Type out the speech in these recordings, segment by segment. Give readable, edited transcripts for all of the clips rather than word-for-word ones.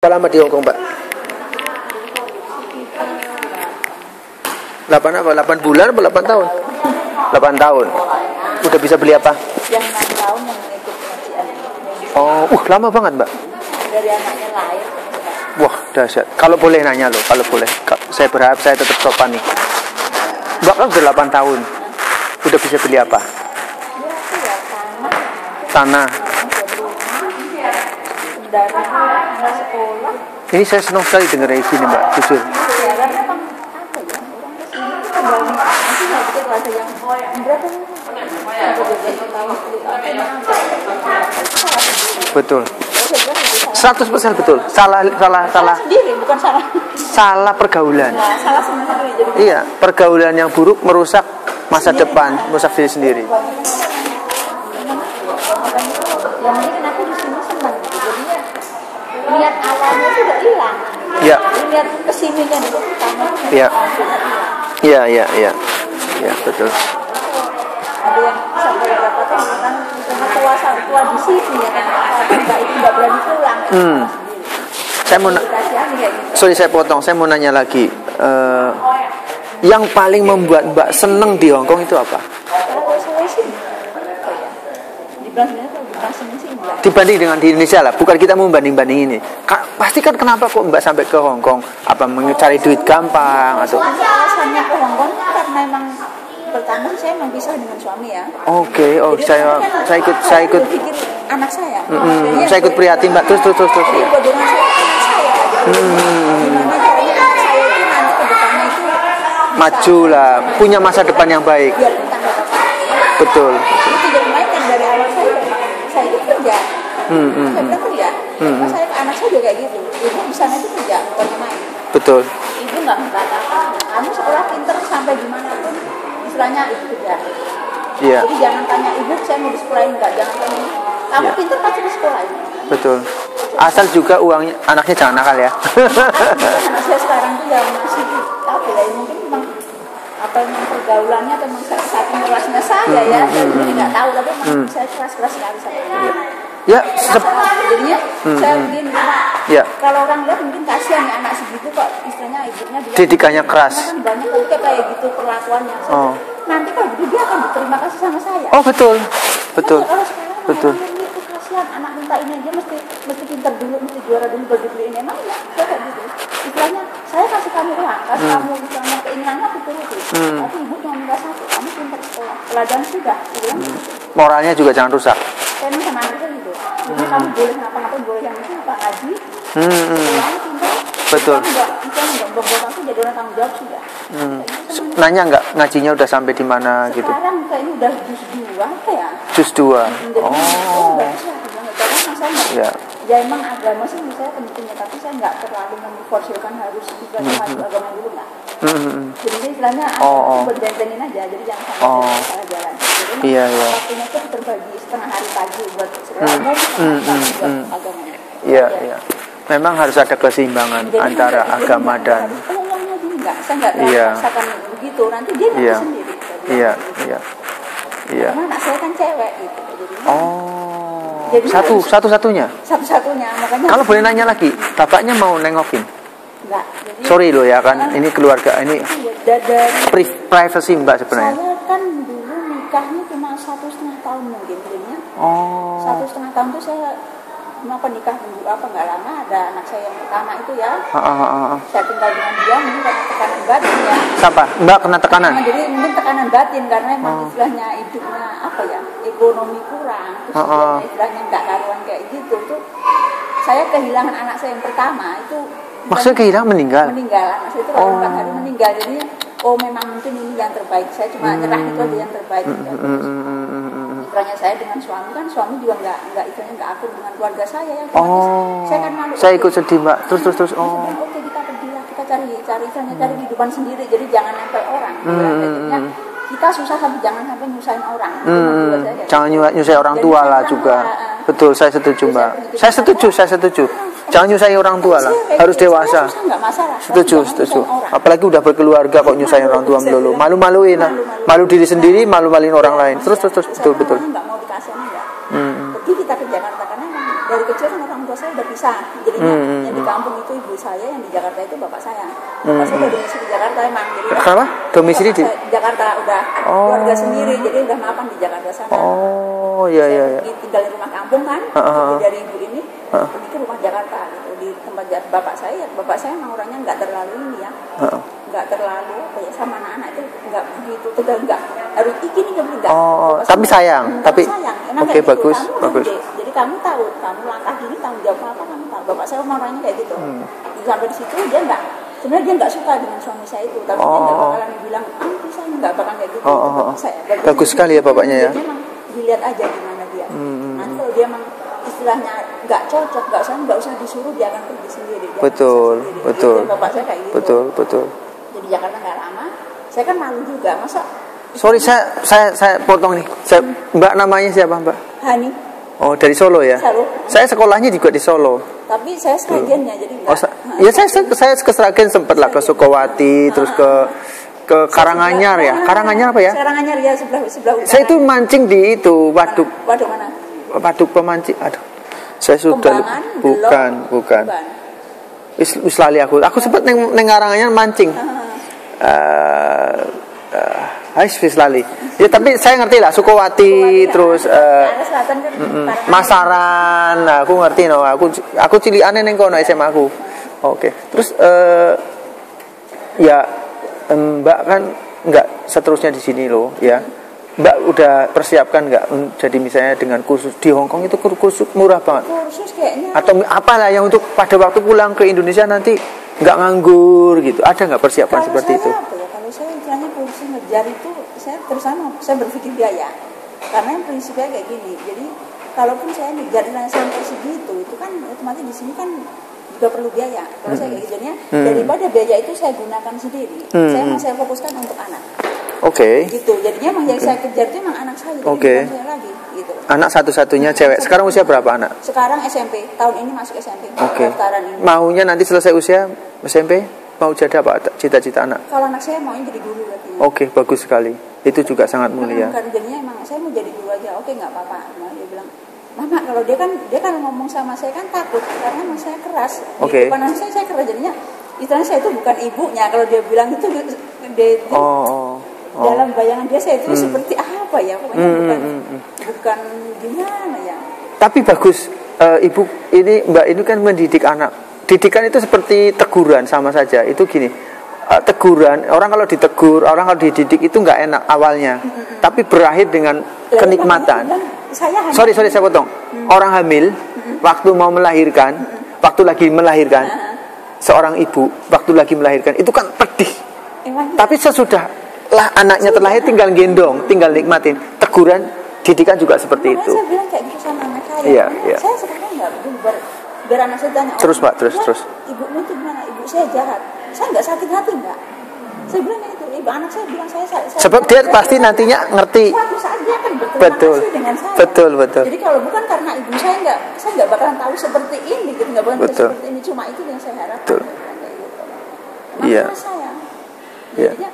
Berapa lama di Hongkong, Mbak? 8 apa? 8 bulan atau 8 tahun? 8 tahun. Udah bisa beli apa? Yang 6 tahun yang ikut pengajian. Oh, lama banget, Mbak. Dari anaknya lahir. Wah, dahsyat. Kalau boleh nanya loh, kalau boleh. Saya berharap saya tetap sopan nih. Mbak kan udah 8 tahun. Udah bisa beli apa? Ya, Tanah. Kendaraan, sekolah. Ini saya senang sekali dengar kayak gini, Mbak. Jujur. Ya, karena memang apa ya, orang kesini kembali nanti nggak bisa ada yang berapa Betul. 100% betul. Salah sendiri, bukan salah. Salah pergaulan. Nah, salah sendiri. Jadi Iya, pergaulan yang buruk merusak masa depan, merusak diri sendiri. yang mungkin aku di sini senang gitu. Jadinya niat awalnya itu udah hilang. Iya. Niat kesini kan itu pertama. Iya. Iya, betul. Ada yang sampai berapa tahun kan karena tua di sini ya kan nggak berani pulang. Saya mau saya potong. Saya mau nanya lagi. Yang paling membuat Mbak seneng di Hongkong itu apa? Kalau saya sih Dibanding dengan di Indonesia lah, bukan kita mau banding-banding ini. Pasti kan kenapa kok Mbak sampai ke Hongkong? Apa mencari duit gampang atau? Alasannya ke Hongkong karena emang pertama saya memang pisah dengan suami ya. Oke, saya ikut pikir anak saya. Saya ikut prihatin, Mbak. Terus. Jadi bagaimana anak saya? Gimana caranya anak saya itu nanti ke depannya itu maju lah, punya masa depan yang baik. biar tangga Betul. itu dari main yang dari awal saya itu kerja. Saya bilang kerja. Karena saya anak saya juga kayak gitu. Ibu di sana itu kerja, bukan main. Betul. Ibu nggak mengatakan kamu sekolah pinter sampai gimana pun istilahnya itu kerja. Iya. Jadi jangan tanya ibu saya mau di sekolahin enggak, jangan tanya kamu pinter pasti di sekolahin. Betul. Asal juga uangnya anaknya jangan nakal ya. Anak saya sekarang tuh ya masih apa ya mungkin memang apa yang pergaulannya atau saat kerasnya saya ya jadi nggak tahu tapi memang saya keras sekali sama dia. Ya, jadinya saya begini ya. Kalau orang lihat mungkin kasihan ya anak segitu kok istilahnya ibunya bilang Didikannya keras. Kan banyak tapi kayak gitu perlakuannya. Nanti kalau gitu dia akan berterima kasih sama saya. Oh betul. Kalau sekarang Betul. itu kasihan anak minta ini aja mesti pintar dulu, mesti juara dulu baru dibeliin. Emang ya, saya kayak gitu. Istilahnya saya kasih kamu uang, kasih kamu misalnya keinginannya aku turuti. Tapi ibu cuma minta satu, kamu pintar sekolah, pelajaran sudah. Moralnya juga jangan rusak. Saya minta sama anak gitu. Jadi kamu boleh ngapa-ngapain, boleh yang itu apa ngaji. Sekolahnya pintar. Betul. Enggak bohong aku jadi orang tanggung jawab sudah. Nanya nggak ngajinya udah sampai di mana gitu? Sekarang kayaknya udah juz 2 apa ya? Juz 2. Oh. Ya. Ya emang agama sih saya pentingnya tapi saya nggak terlalu memforsilkan harus ibadah masuk agama dulu nggak. Jadi istilahnya berdentengin aja jadi jangan sampai salah jalan. Iya. Waktunya itu terbagi setengah hari pagi buat sekolah buat agama. Iya. Memang harus ada keseimbangan antara agama dan. Saya nggak merasakan begitu nanti dia nanti sendiri. Iya. Karena anak saya kan cewek gitu. Jadi satu-satunya. Satu-satunya makanya. Kalau boleh nanya lagi, bapaknya mau nengokin? Enggak. Sorry loh ya kan, ini keluarga ini privacy Mbak sebenarnya. Saya kan dulu nikahnya cuma 1,5 tahun mungkin jadinya. 1,5 tahun tuh saya nikah nggak lama ada anak saya yang pertama itu ya. Saya tinggal dengan dia mungkin karena tekanan batin ya. Siapa? Mbak kena tekanan? Jadi mungkin tekanan batin karena emang istilahnya hidupnya apa ya ekonomi kurang, terus istilahnya nggak karuan kayak gitu tuh. Saya kehilangan anak saya yang pertama itu. Maksudnya kehilangan meninggal? Meninggal, anak saya itu 4 hari meninggal jadi memang mungkin ini yang terbaik. Saya cuma nyerah itu aja yang terbaik. Istilahnya saya dengan suami kan suami juga nggak istilahnya nggak akur dengan keluarga saya ya. Saya kan malu. Saya ikut sedih Mbak. Terus. Oke kita pergi lah kita cari kehidupan sendiri jadi jangan nempel orang. Jadinya kita susah tapi jangan sampai nyusahin orang. Jangan nyusahin orang tua lah juga. Betul saya setuju Mbak. Saya setuju. Jangan nyusahin orang tua lah. Harus dewasa. Setuju. Apalagi udah berkeluarga kok nyusahin orang tua melulu. Malu-maluin lah. Malu diri sendiri, malu-maluin orang lain. Terus betul. Nggak mau dikasihin enggak. Pergi kita ke Jakarta karena dari kecil kan orang tua saya udah pisah. Jadinya yang di kampung itu ibu saya, yang di Jakarta itu bapak saya. Bapak saya udah domisili di Jakarta emang. Jadi kenapa? Domisili di Jakarta udah keluarga sendiri, jadi udah mapan di Jakarta sana. Oh, iya. Tinggal di rumah kampung kan. Jadi dari ibu ini pergi ke rumah Jakarta gitu. Di tempat bapak saya emang orangnya nggak terlalu ini ya. Nggak terlalu kayak sama anak-anak itu nggak begitu tegang, nggak harus ini enggak. Tapi sayang, tapi sayang. Oke, gitu. bagus. Jadi kamu tahu, kamu langkah gini tanggung jawab apa kamu tahu. Bapak saya orangnya kayak gitu. Sampai di situ dia nggak, sebenarnya dia nggak suka dengan suami saya itu, tapi dia nggak bakalan bilang bisa nggak bakal kayak gitu. Bagus sekali ya bapaknya ya. Memang dilihat aja gimana dia. Nanti kalau dia memang istilahnya nggak cocok, nggak usah disuruh, dia akan pergi sendiri. Betul. Jadi, bapak saya kayak gitu. Betul. Jadi Jakarta nggak lama, saya kan malu juga, masa. Sorry, saya potong nih. Mbak namanya siapa, Mbak? Hani. Oh, dari Solo ya? Solo. Saya sekolahnya juga di Solo. Tapi saya Sragennya, jadi enggak. Ya saya ke Sragen sempat lah, ke Sukowati, terus ke Karanganyar ya. Karanganyar apa ya? Karanganyar ya, sebelah utara. Saya itu mancing di itu waduk. Waduk mana? Waduk pemancing. Aduh. Saya sudah bukan. Wis lali aku. Aku sempat neng Karanganyar mancing. Wis lali. Ya tapi saya ngerti lah Sukowati terus Masaran. Nah, aku ngerti no. Aku cilikane ning kono SMA aku. Oke. Terus ya Mbak kan enggak seterusnya di sini loh ya. Mbak udah persiapkan nggak jadi misalnya dengan kursus di Hong Kong itu kursus murah banget? Kursus kayaknya. Atau apalah yang untuk pada waktu pulang ke Indonesia nanti nggak nganggur gitu? Ada nggak persiapan seperti itu? Kalau saya istilahnya kursus ngejar itu saya saya berpikir biaya. Karena yang prinsipnya kayak gini. Jadi kalaupun saya ngejar sampai segitu itu kan otomatis di sini kan juga perlu biaya. Kalau saya kayak gitunya daripada biaya itu saya gunakan sendiri. Saya fokuskan untuk anak. Oke. Gitu. Jadinya emang yang saya kejar itu emang anak saya, bukan saya lagi. Gitu. Anak satu-satunya cewek. Sekarang usia berapa anak? Sekarang SMP. Tahun ini masuk SMP. Oke. Maunya nanti selesai usia SMP mau jadi apa? Cita-cita anak? Kalau anak saya maunya jadi guru katanya. Oke, bagus sekali. Itu juga sangat mulia. Karena jadinya emang saya mau jadi guru aja. Oke, nggak apa-apa. Dia bilang, Mama, kalau dia kan ngomong sama saya kan takut karena emang saya keras. Oke. Depan anak saya keras, jadinya istilahnya saya itu bukan ibunya. Kalau dia bilang itu dalam bayangan dia saya itu seperti apa ya, pokoknya bukan gimana ya. Tapi bagus, ibu ini Mbak ini kan mendidik anak. Didikan itu seperti teguran sama saja. Itu gini, teguran orang kalau ditegur, orang kalau dididik itu nggak enak awalnya, tapi berakhir dengan kenikmatan. Sorry saya potong. Orang hamil waktu mau melahirkan, waktu lagi melahirkan, seorang ibu waktu lagi melahirkan itu kan pedih. Tapi sesudah lah anaknya terlahir tinggal gendong, tinggal nikmatin. Teguran, didikan juga seperti itu. Saya bilang kayak gitu sama anak saya. Iya. Saya sekarang nggak biar anak saya tanya. Terus Pak, terus. Ibumu itu gimana? Ibu saya jahat. Saya nggak sakit hati nggak. Saya bilang itu. Ibu anak saya bilang saya sebab dia pasti nantinya ngerti. Suatu saat dia akan betul dengan saya. Betul. Jadi kalau bukan karena ibu saya nggak bakalan tahu seperti ini, gitu, nggak bakalan tahu seperti ini. Cuma itu yang saya harapkan. Iya. Saya. Jadinya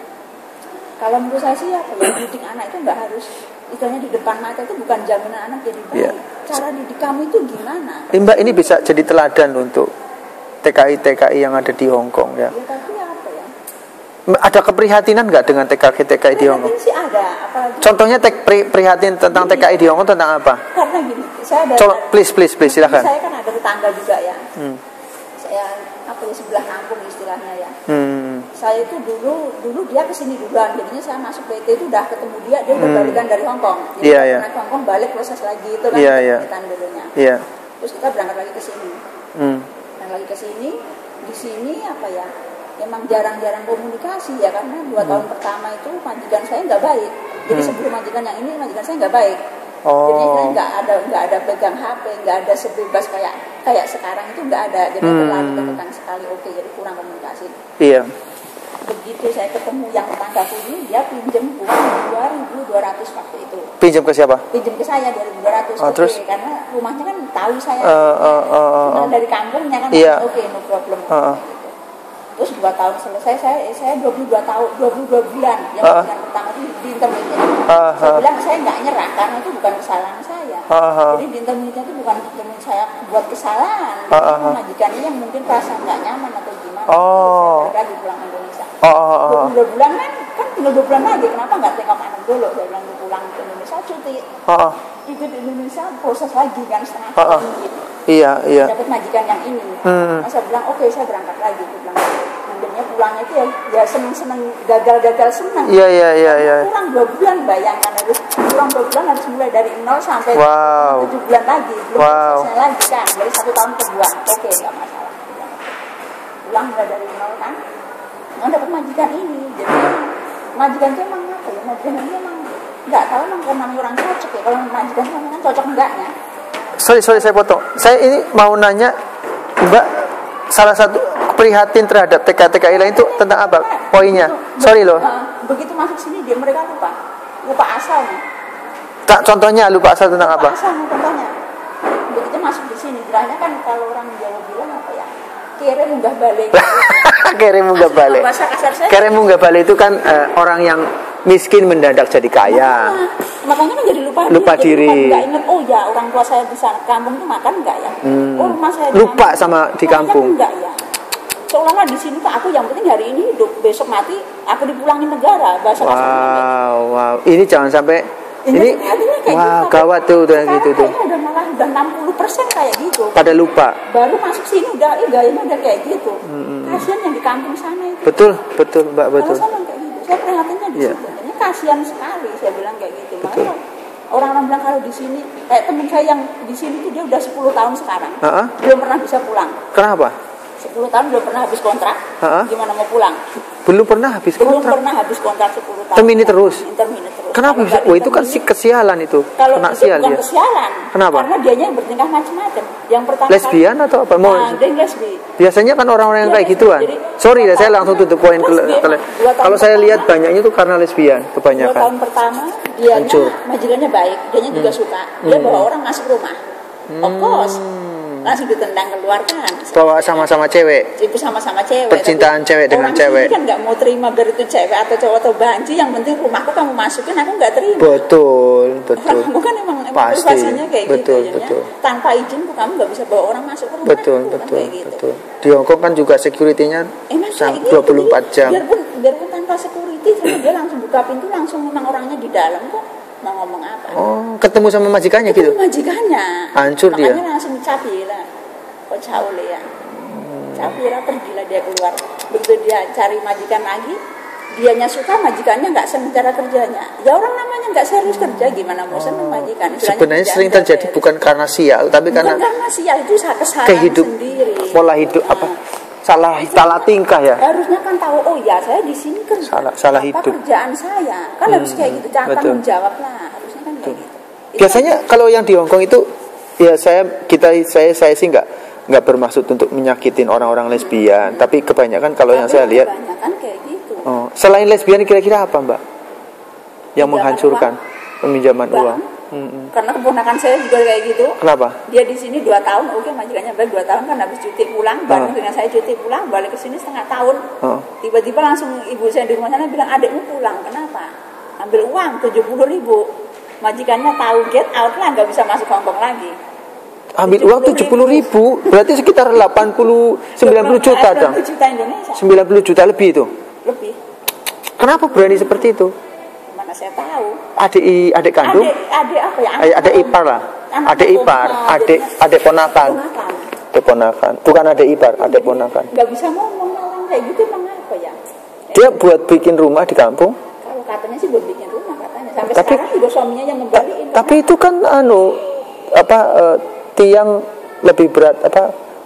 kalau menurut saya sih ya, kalau didik anak itu nggak harus istilahnya di depan mata, itu bukan jaminan anak jadi baik. Cara didik kamu itu gimana? Mbak ini bisa jadi teladan untuk TKI yang ada di Hong Kong ya. Tapi apa ya? Ada keprihatinan nggak dengan TKI di Hong Kong? Sih ada. Apalagi contohnya prihatin tentang TKI di Hong Kong tentang apa? Karena gini, saya ada. Please silakan. Saya kan ada tetangga juga ya. Saya sebelah kampung istilahnya ya. Saya itu dulu dia kesini duluan, jadinya saya masuk PT itu udah ketemu dia udah balikan dari Hong Kong. Jadi dari Hong Kong balik proses lagi itu kan kita dulunya. Terus kita berangkat lagi ke sini. Berangkat lagi ke sini, di sini apa ya? Emang jarang-jarang komunikasi ya, karena 2 tahun pertama itu majikan saya nggak baik. Jadi sebelum majikan yang ini majikan saya nggak baik. Jadi saya nggak ada pegang HP, nggak ada sebebas kayak sekarang itu nggak ada. Jadi terlalu tertekan sekali. Oke, jadi kurang komunikasi. Iya. Begitu saya ketemu yang tetanggaku ini, dia pinjam uang 2.200 waktu itu. Pinjam ke siapa? Pinjam ke saya 2.200. Terus? Karena rumahnya kan tahu saya dari kampungnya kan. Oke, no problem. Terus 2 tahun selesai, saya 22 bulan yang majikan pertama itu di intermediate. Saya bilang saya nggak nyerah karena itu bukan kesalahan saya. Jadi di intermediate itu bukan saya buat kesalahan. Majikannya yang mungkin perasaan nggak nyaman atau gimana. Saya lagi pulang Indonesia. 22 bulan kan tinggal 2 bulan lagi, kenapa nggak tengok anak dulu? Saya bilang pulang ke Indonesia cuti. Itu di Indonesia proses lagi kan setengah tahun gitu. Iya. Dapat majikan yang ini. Saya bilang oke, saya berangkat lagi. Saya bilang sebenarnya pulangnya itu ya seneng gagal seneng. Iya. Pulang 2 bulan, bayangkan harus pulang 2 bulan harus mulai dari 0 sampai 7 bulan lagi. Belum selesai lagi kan, dari 1 tahun ke 2. Oke, nggak masalah. Pulang mulai dari 0 kan. Dapat majikan ini. Jadi majikan itu emang apa ya? Majikan ini emang nggak tahu emang karena orang cocok ya. Kalau majikan itu kan cocok enggaknya. Sorry saya potong. Saya ini mau nanya Mbak, salah satu prihatin terhadap TK-TK lain itu tentang apa poinnya? Sorry loh. Begitu masuk sini dia mereka lupa asalnya. Contohnya lupa asal tentang apa? Asalnya contohnya. Begitu masuk di sini, bilangnya kan kalau orang Jawa bilang apa ya? Kere munggah balik. Kere munggah balik. Bahasa kasar saya. Kere munggah balik itu kan orang yang miskin mendadak jadi kaya. Makanya kan jadi lupa diri. Enggak ingat, oh ya orang tua saya di kampung itu makan enggak ya? Oh rumah saya lupa sama di kampung. Enggak ya. Seolah-olah di sini Pak, aku yang penting hari ini hidup, besok mati aku dipulangin negara. Bahasa wow. Ini jangan sampai ini wah gitu, gawat tuh gitu tuh. Udah malah udah 60% kayak gitu. Pada lupa. Baru masuk sini udah gayanya udah kayak gitu. Kasihan yang di kampung sana itu. Betul Mbak, betul. Kalau saya kayak gitu, saya prihatinnya di situ. Ini kasihan sekali saya bilang kayak gitu. Makanya orang-orang bilang kalau di sini kayak teman saya yang di sini tuh dia udah 10 tahun sekarang. Belum pernah bisa pulang. Kenapa? 10 tahun belum pernah habis kontrak. Gimana mau pulang? Belum pernah habis kontrak. Belum pernah habis kontrak 10 tahun. Termini terus. Kenapa Kenapa bisa? Itu kan kesialan itu. Kalau itu sial bukan kesialan. Kenapa? Karena dianya yang bertingkah macam-macam. Yang pertama lesbian atau apa? Dia lesbi. Biasanya kan orang-orang yang kayak gituan. Sorry ya, saya langsung tutup poin. Kalau saya lihat banyaknya itu karena lesbian kebanyakan. 2 tahun pertama dianya majikannya baik, dianya juga suka. Dia bawa orang masuk rumah. Of course. Langsung ditendang keluar kan. Bawa sama-sama cewek. Ibu sama-sama cewek. Percintaan cewek dengan cewek. Orang kan nggak mau terima biar itu cewek atau cowok atau banci. Yang penting rumahku kamu masukin, aku nggak terima. Betul. Kamu kan emang privasinya kayak betul, gitu. Betul. Tanpa izin kamu nggak bisa bawa orang masuk ke rumah. Betul. Di Hongkong kan juga security-nya 24 jam. Biarpun tanpa security, dia langsung buka pintu, langsung memang orangnya di dalam kok. Mau ngomong apa? Oh, ketemu sama majikannya gitu? Majikannya. Hancur dia. Makanya langsung capila. Kok caule ya? Capila pergilah dia keluar. Begitu dia cari majikan lagi, dianya suka, majikannya nggak senang cara kerjanya. Ya orang namanya nggak serius kerja, gimana mau senang majikan? Sebenarnya sering terjadi bukan karena sial, tapi karena sial itu kesalahan sendiri. Pola hidup apa? Salah tingkah ya. Harusnya kan tahu, oh ya saya di sini kerja. Salah hidup. Kerjaan saya kan harus kayak gitu. Tanggung jawab lah. Harusnya kan kayak gitu. Biasanya kalau yang di Hongkong itu ya saya sih nggak bermaksud untuk menyakitin orang-orang lesbian, tapi kebanyakan kalau yang saya lihat. Kebanyakan kayak gitu. Oh, selain lesbian kira-kira apa Mbak? Yang menghancurkan peminjaman uang. Karena keponakan saya juga kayak gitu. Kenapa? Dia di sini 2 tahun, oke majikannya baik 2 tahun kan habis cuti pulang, bareng dengan saya cuti pulang, balik ke sini setengah tahun. Tiba-tiba langsung ibu saya di rumah sana bilang adikmu pulang, kenapa? Ambil uang 70.000. Majikannya tahu get out lah, nggak bisa masuk Hongkong lagi. Ambil uang 70.000, berarti sekitar 90 juta dong. 90 juta Indonesia. 90 juta lebih itu. Lebih. Kenapa berani seperti itu? Mana saya tahu. Adik kandung? Adik apa ya? Adik ipar lah. Adik ipar, adik ponakan. Adik ponakan. Bukan adik ipar, adik ponakan. Enggak bisa ngomong orang kayak gitu emang apa ya? Dia buat bikin rumah di kampung? Kalau katanya sih buat bikin rumah katanya. Sampai sekarang juga suaminya yang ngembaliin. Tapi itu kan tiang lebih berat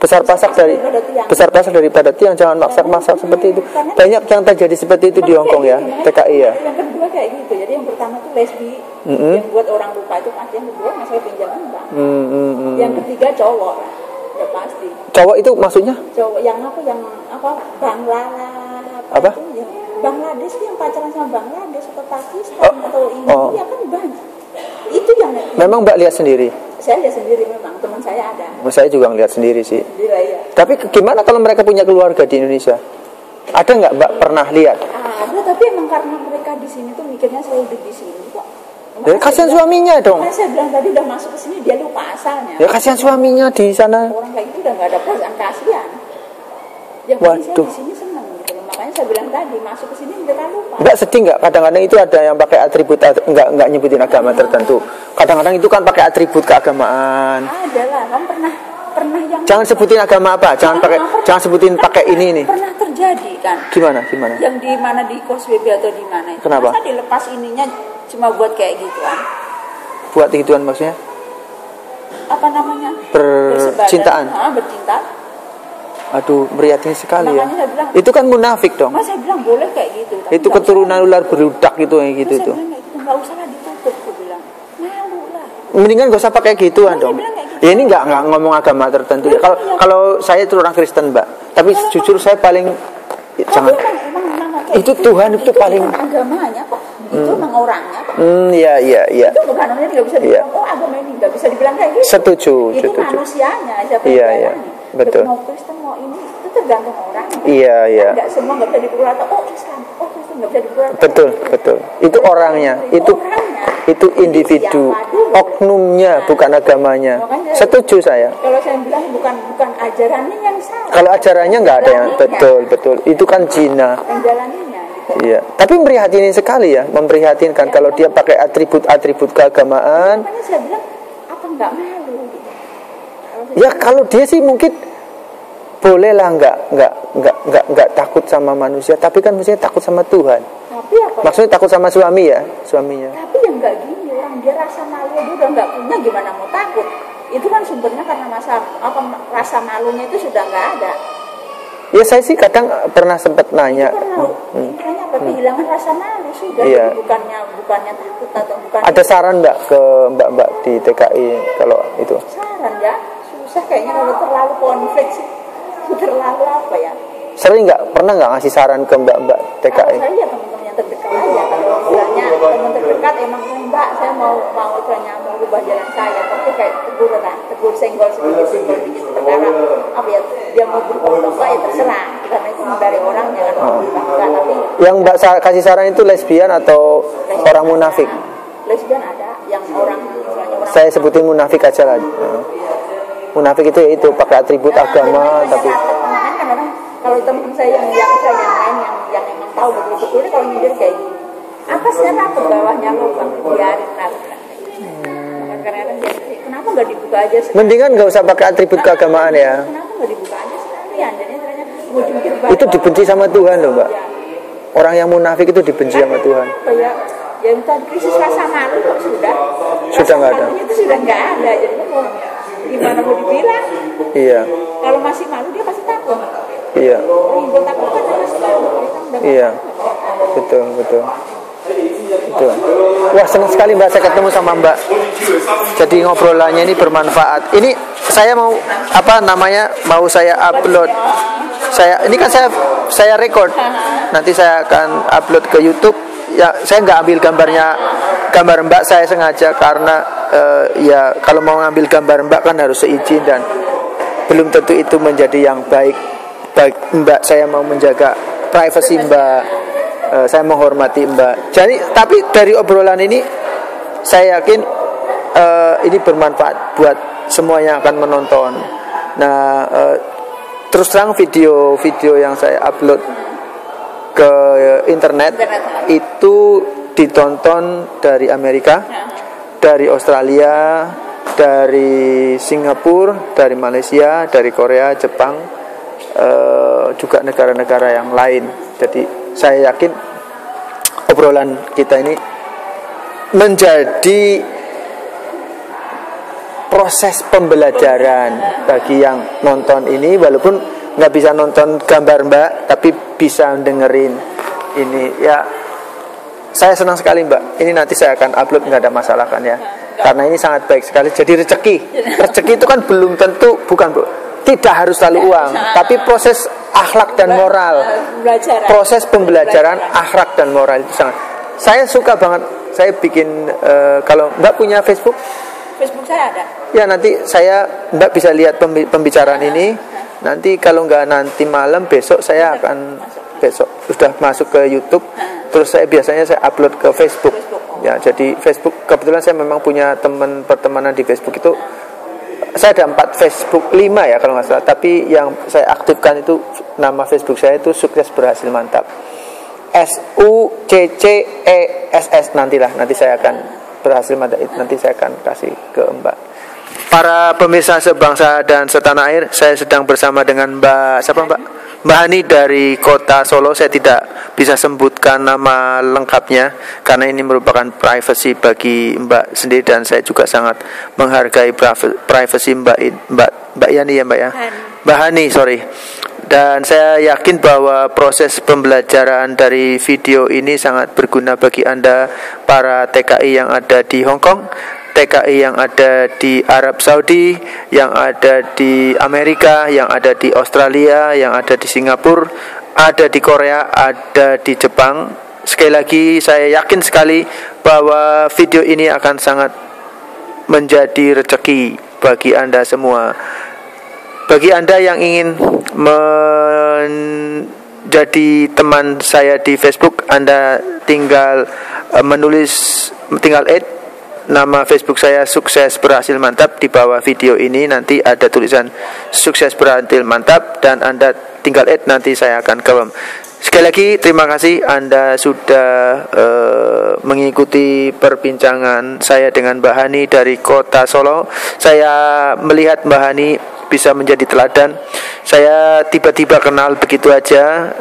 besar pasak daripada tiang. Jangan maksa-maksa seperti itu. Banyak yang terjadi seperti itu di Hongkong ya, TKI ya. Yang kedua kayak gitu. Jadi yang pertama tuh lesbi, yang buat orang lupa itu pasti. Yang kedua masalah pinjaman bank. Yang ketiga cowok, ya pasti. Cowok itu maksudnya? Cowok yang Bangladesh itu yang pacaran sama Bangladesh atau Pakistan atau India kan banyak. Itu yang memang Mbak lihat sendiri? Saya lihat sendiri memang, teman saya ada. Saya juga ngelihat sendiri sih. Ya. Tapi gimana kalau mereka punya keluarga di Indonesia? Ada nggak Mbak pernah lihat? Ada, tapi emang karena mereka di sini tuh mikirnya saya hidup di sini kok. Ya kasihan suaminya dong. Kan saya bilang tadi udah masuk ke sini dia lupa asalnya. Ya kasihan suaminya di sana. Orang kayak gitu udah nggak ada perasaan kasihan. Yang penting saya di sini senang gitu loh. Makanya saya bilang tadi masuk ke sini mereka lupa. Enggak sedih nggak? Kadang-kadang itu ada yang pakai atribut enggak nyebutin agama tertentu. Kadang-kadang itu kan pakai atribut keagamaan. Ada lah, kamu pernah yang jangan sebutin agama apa, jangan sebutin pakai ini nih. Pernah terjadi kan? Gimana? Yang di mana di Koswebe atau di mana itu? Kenapa? Masa dilepas ininya cuma buat kayak gituan? Buat gituan maksudnya? Apa namanya? Bercintaan. Bercinta. Aduh, meriatin sekali. Makanya Ya. Bilang, itu kan munafik dong. Mas saya bilang boleh kayak gitu. Itu keturunan ular berudak gitu yang gitu tuh. Saya bilang kayak gitu, nggak usah lah ditutup, aku bilang. Malu lah. Mendingan gak usah pakai gituan dong. Gitu. Ya ini nggak ngomong agama tertentu ya. Kalau saya itu orang Kristen Mbak, tapi jujur saya paling jangan. Emang itu Tuhan itu paling. Bukan agamanya kok. Itu emang orangnya. Iya. Itu bukan orangnya nggak bisa dibilang. Oh agama ini nggak bisa dibilang kayak gitu. Setuju. Itu manusianya. Siapa iya. Betul. Mau Kristen mau ini itu tergantung orang. Iya. Nggak semua nggak bisa dipukul rata. Oh Islam, oh Kristen nggak bisa dipukul rata. Betul. Itu orangnya. Itu individu. Oknumnya bukan agamanya. Makanya, setuju saya. Kalau saya bilang bukan ajarannya yang salah. Kalau ajarannya nggak ada yang betul. Itu kan Cina. Penjalanannya. Gitu. Iya. Tapi memprihatinkan sekali ya, memprihatinkan kalau dia pakai atribut keagamaan. Makanya saya bilang apa nggak malu? Gitu. Ya kalau dia sih mungkin boleh lah nggak takut sama manusia, tapi kan mestinya takut sama Tuhan. Tapi apa? Maksudnya takut sama suaminya. Tapi yang nggak gini orang dia rasa malu dia udah nggak punya gimana mau takut? Itu kan sumbernya karena rasa malunya itu sudah nggak ada. Ya saya sih kadang pernah sempat nanya. Makanya apa kehilangan rasa malu sudah. Iya. Bukannya takut atau bukan. Ada saran Mbak ke Mbak di TKI kalau itu? Saran ya susah kayaknya kalau terlalu konflik sih. Terlalu apa ya? Sering pernah nggak ngasih saran ke Mbak TKI? Saya ya teman-teman yang terdekat aja. Kalau misalnya teman terdekat emang Mbak saya mau rubah jalan saya, tapi kayak tegur senggol sedikit perkara apa ya dia mau berubah Mbak ya terserah karena itu dari orangnya kan enggak tapi yang Mbak kasih saran itu lesbian atau orang munafik? Lesbian ada yang orang saya sebutin munafik aja lah. Munafik itu yaitu pakai atribut agama tapi kadang-kadang kalau teman saya yang lain yang emang tahu betul-betul kalau nyindir kayak gini atasnya apa bawahnya lubang biarin lah kadang-kadang jadi kenapa nggak dibuka aja sekalian? Mendingan nggak usah pakai atribut keagamaan ya. Kenapa nggak dibuka aja sekalian? Jadi ternyata mau jungkir balik itu dibenci sama Tuhan loh Mbak. Orang yang munafik itu dibenci sama Tuhan. Ya tadi krisis rasa malu kok sudah nggak ada. Itu sudah nggak ada. Jadi mau gimana mau dibilang? Iya. Kalau masih malu dia pasti takut. Iya. Rimbun takut kan pasti tahu. Iya. Betul. Wah senang sekali Mbak saya ketemu sama Mbak. Jadi ngobrolannya ini bermanfaat. Ini saya mau mau saya upload. Ini kan saya record. Nanti saya akan upload ke YouTube. Ya saya nggak ambil gambar Mbak saya sengaja karena ya kalau mau ngambil gambar Mbak kan harus seizin dan belum tentu itu menjadi yang baik Mbak. Saya mau menjaga privasi Mbak. Saya menghormati Mbak. Jadi tapi dari obrolan ini saya yakin ini bermanfaat buat semua yang akan menonton. Nah terus terang video yang saya upload ke internet itu ditonton dari Amerika, dari Australia, dari Singapura, dari Malaysia, dari Korea, Jepang, juga negara-negara yang lain. Jadi saya yakin obrolan kita ini menjadi proses pembelajaran bagi yang nonton ini, walaupun nggak bisa nonton gambar Mbak, tapi bisa dengerin ini. Ya, saya senang sekali Mbak. Ini nanti saya akan upload, nggak ada masalah kan ya? Karena ini sangat baik sekali. Jadi rezeki itu kan belum tentu, bukan Bu, tidak harus selalu uang, tapi proses akhlak dan moral, proses pembelajaran akhlak dan moral itu sangat. Saya suka banget. Saya bikin kalau Mbak punya Facebook saya ada. Ya nanti Mbak bisa lihat pembicaraan ini. Nanti kalau nggak nanti malam besok saya akan besok sudah masuk ke YouTube. Terus saya biasanya saya upload ke Facebook. Ya, jadi Facebook kebetulan saya memang punya teman pertemanan di Facebook itu. Saya ada 4 Facebook, 5 ya kalau nggak salah. Tapi yang saya aktifkan itu nama Facebook saya itu Sukses Berhasil Mantap. SUCCESS nanti saya akan berhasil mantap. Nanti saya akan kasih ke Mbak. Para pemirsa sebangsa dan setanah air, saya sedang bersama dengan Mbak siapa Mbak? Mbak Hani dari kota Solo. Saya tidak bisa sebutkan nama lengkapnya karena ini merupakan privasi bagi Mbak sendiri, dan saya juga sangat menghargai privasi Mbak Yani ya Mbak ya. Mbak Hani, sorry. Dan saya yakin bahwa proses pembelajaran dari video ini sangat berguna bagi Anda para TKI yang ada di Hong Kong, TKI yang ada di Arab Saudi, yang ada di Amerika, yang ada di Australia, yang ada di Singapura, ada di Korea, ada di Jepang. Sekali lagi saya yakin sekali bahwa video ini akan sangat menjadi rezeki bagi Anda semua. Bagi Anda yang ingin menjadi teman saya di Facebook, Anda tinggal tinggal add nama Facebook saya Sukses Berhasil Mantap. Di bawah video ini nanti ada tulisan Sukses Berhasil Mantap dan Anda tinggal add, nanti saya akan kirim. Sekali lagi terima kasih Anda sudah mengikuti perbincangan saya dengan Mbak Hani dari kota Solo. Saya melihat Mbak Hani bisa menjadi teladan. Saya tiba-tiba kenal begitu aja,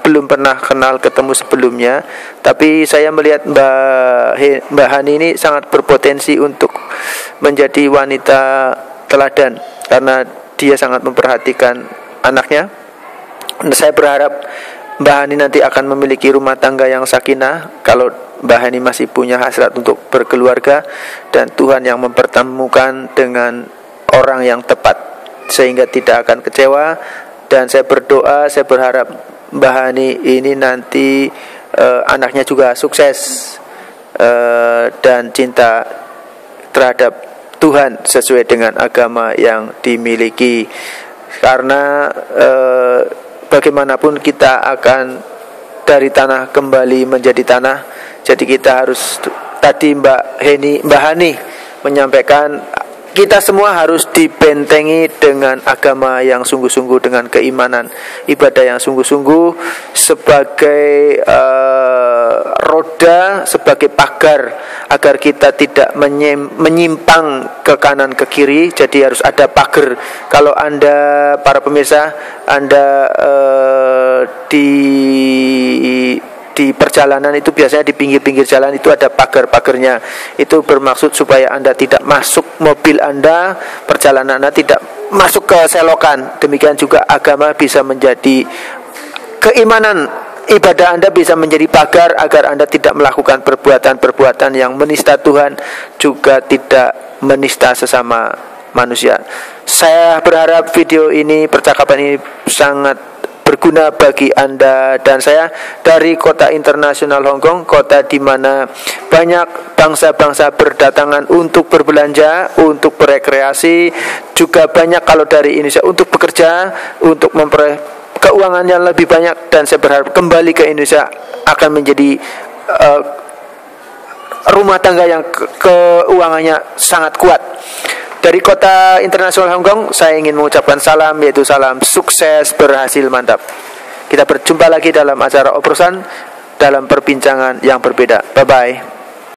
belum pernah kenal ketemu sebelumnya, tapi saya melihat Mbak Hani ini sangat berpotensi untuk menjadi wanita teladan karena dia sangat memperhatikan anaknya. Saya berharap Mbak Hani nanti akan memiliki rumah tangga yang sakinah kalau Mbak Hani masih punya hasrat untuk berkeluarga, dan Tuhan yang mempertemukan dengan orang yang tepat sehingga tidak akan kecewa. Dan saya berdoa, saya berharap Mbak Hani ini nanti anaknya juga sukses dan cinta terhadap Tuhan sesuai dengan agama yang dimiliki. Karena bagaimanapun kita akan dari tanah kembali menjadi tanah. Jadi kita harus, tadi Mbak Hani menyampaikan, kita semua harus dibentengi dengan agama yang sungguh-sungguh, dengan keimanan, ibadah yang sungguh-sungguh sebagai roda, sebagai pagar agar kita tidak menyimpang ke kanan ke kiri. Jadi harus ada pagar. Kalau Anda para pemirsa, Anda di perjalanan itu biasanya di pinggir-pinggir jalan itu ada pagar-pagarnya. Itu bermaksud supaya Anda tidak masuk mobil Anda, perjalanan Anda tidak masuk ke selokan. Demikian juga agama bisa menjadi keimanan, ibadah Anda bisa menjadi pagar agar Anda tidak melakukan perbuatan-perbuatan yang menista Tuhan, juga tidak menista sesama manusia. Saya berharap video ini, percakapan ini sangat berguna bagi Anda dan saya dari kota internasional Hong Kong, kota di mana banyak bangsa-bangsa berdatangan untuk berbelanja, untuk berekreasi, juga banyak kalau dari Indonesia untuk bekerja, untuk memperoleh keuangan yang lebih banyak. Dan saya berharap kembali ke Indonesia akan menjadi rumah tangga yang keuangannya sangat kuat. Dari kota internasional Hong Kong, saya ingin mengucapkan salam, yaitu salam sukses berhasil mantap. Kita berjumpa lagi dalam acara operasan dalam perbincangan yang berbeda. Bye-bye.